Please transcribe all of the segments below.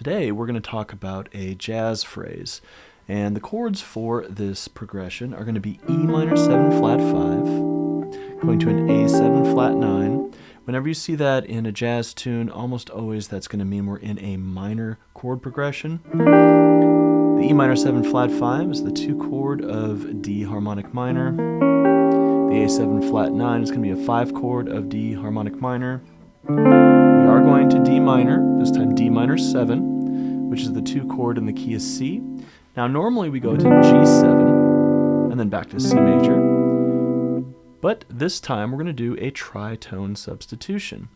today we're going to talk about a jazz phrase, and the chords for this progression are going to be E minor 7 flat 5, going to an A7 flat 9. Whenever you see that in a jazz tune, almost always that's going to mean we're in a minor chord progression. The E minor 7 flat 5 is the 2 chord of D harmonic minor. The A7 flat 9 is going to be a 5 chord of D harmonic minor. We are going to D minor, this time D minor 7, which is the 2 chord in the key of C. Now normally we go to G7 and then back to C major, but this time we're going to do a tritone substitution.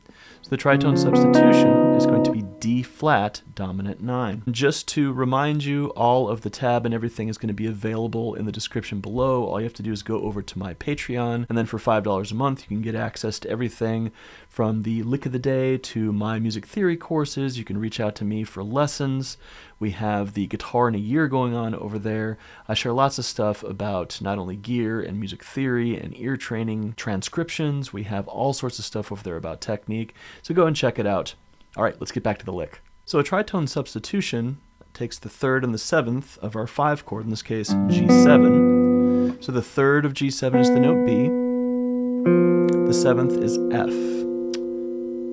So the tritone substitution is going to be D flat dominant 9. Just to remind you, all of the tab and everything is going to be available in the description below. All you have to do is go over to my Patreon, and then for $5 a month you can get access to everything from the lick of the day to my music theory courses. You can reach out to me for lessons. We have the Guitar in a Year going on over there. I share lots of stuff about not only gear and music theory and ear training, transcriptions. We have all sorts of stuff over there about technique. So go and check it out. All right, let's get back to the lick. So a tritone substitution takes the 3rd and the 7th of our 5 chord, in this case G7. So the 3rd of G7 is the note B. The 7th is F.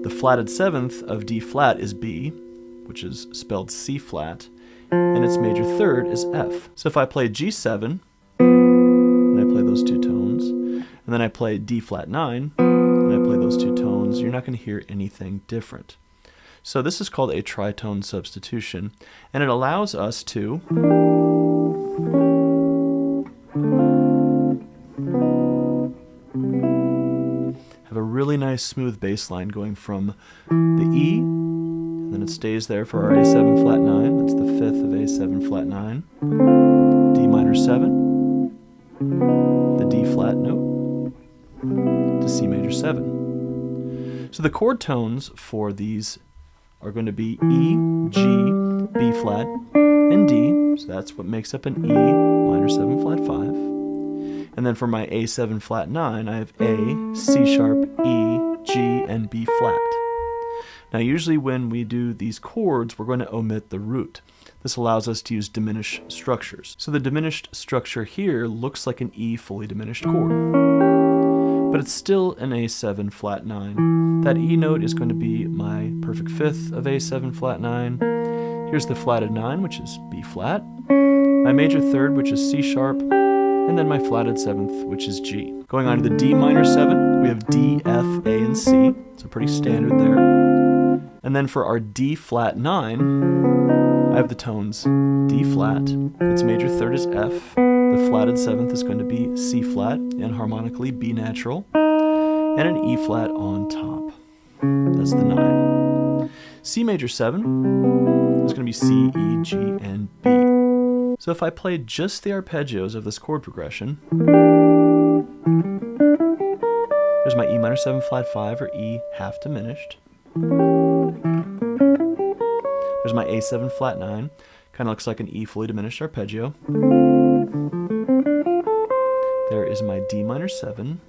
The flatted 7th of D flat is B, which is spelled C flat, and its major 3rd is F. So if I play G7, and I play those 2 tones, and then I play D flat 9, and I play those 2 tones, you're not going to hear anything different. So this is called a tritone substitution, and it allows us to have a really nice smooth bass line going from the E, and then it stays there for our A7 flat 9, that's the 5th of A7 flat 9, D minor 7, the D flat note, to C major 7. So the chord tones for these are going to be E, G, B flat, and D, so that's what makes up an E minor 7 flat 5. And then for my A7 flat 9, I have A, C sharp, E, G, and B flat. Now usually when we do these chords, we're going to omit the root. This allows us to use diminished structures. So the diminished structure here looks like an E fully diminished chord, but it's still an A7 flat 9. That E note is going to be my perfect 5th of A7 flat 9. Here's the flatted 9, which is B flat, my major 3rd, which is C sharp, and then my flatted 7th, which is G. Going on to the D minor 7, we have D, F, A, and C, so pretty standard there. And then for our D flat 9, I have the tones D flat, its major 3rd is F, the flatted 7th is going to be C flat, and harmonically B natural, and an E flat on top. That's the 9. C major 7 is going to be C, E, G, and B. So if I play just the arpeggios of this chord progression, there's my E minor 7 flat 5, or E half diminished. There's my A7 flat 9, kind of looks like an E fully diminished arpeggio. There is my D minor 7.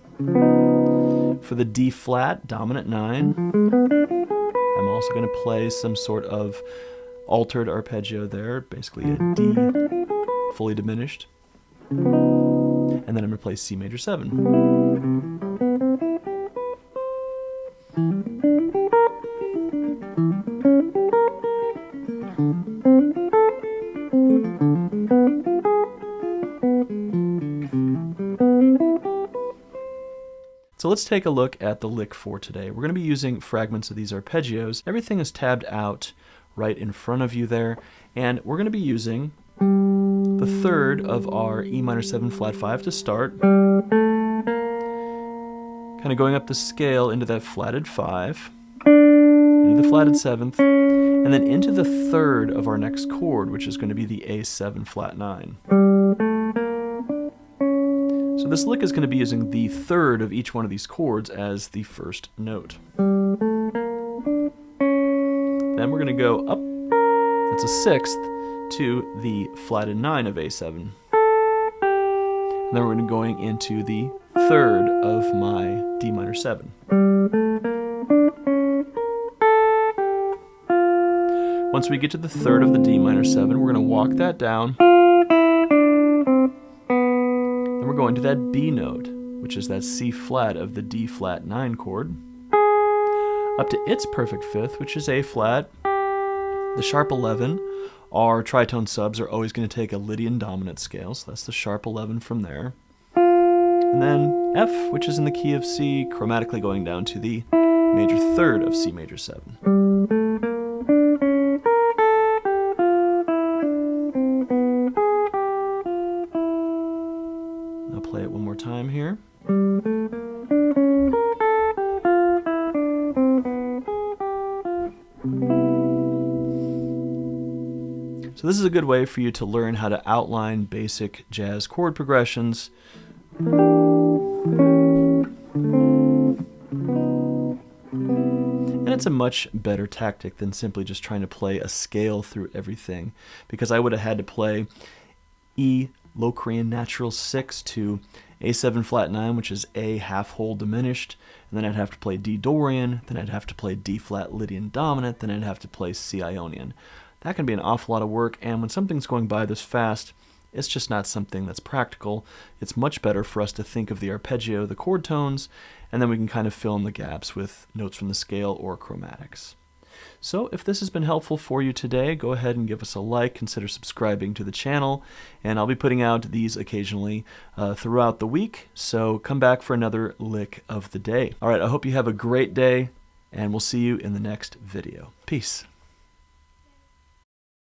For the D flat dominant 9, I'm also going to play some sort of altered arpeggio there, basically a D fully diminished. And then I'm going to play C major 7. So let's take a look at the lick for today. We're going to be using fragments of these arpeggios. Everything is tabbed out right in front of you there, and we're going to be using the 3rd of our E minor 7 flat 5 to start, kind of going up the scale into that flatted 5, into the flatted 7th, and then into the 3rd of our next chord, which is going to be the A7 flat 9. So this lick is going to be using the 3rd of each one of these chords as the first note. Then we're going to go up, that's a 6th, to the flatted 9 of A7. And then we're going to be going into the 3rd of my D minor 7. Once we get to the third of the D minor 7, we're going to walk that down. Then we're going to that B note, which is that C flat of the D flat 9 chord, up to its perfect fifth, which is A flat. The sharp 11, our tritone subs are always going to take a Lydian dominant scale, so that's the sharp 11 from there. And then F, which is in the key of C, chromatically going down to the major third of C major 7. I'll play it one more time here. So this is a good way for you to learn how to outline basic jazz chord progressions. And it's a much better tactic than simply just trying to play a scale through everything, because I would have had to play E Locrian natural 6 to A7 flat 9, which is A half whole diminished, and then I'd have to play D Dorian, then I'd have to play D flat Lydian dominant, then I'd have to play C Ionian. That can be an awful lot of work, and when something's going by this fast, it's just not something that's practical. It's much better for us to think of the arpeggio, the chord tones, and then we can kind of fill in the gaps with notes from the scale or chromatics. So if this has been helpful for you today, go ahead and give us a like, consider subscribing to the channel, and I'll be putting out these occasionally throughout the week, so come back for another lick of the day. All right, I hope you have a great day, and we'll see you in the next video. Peace.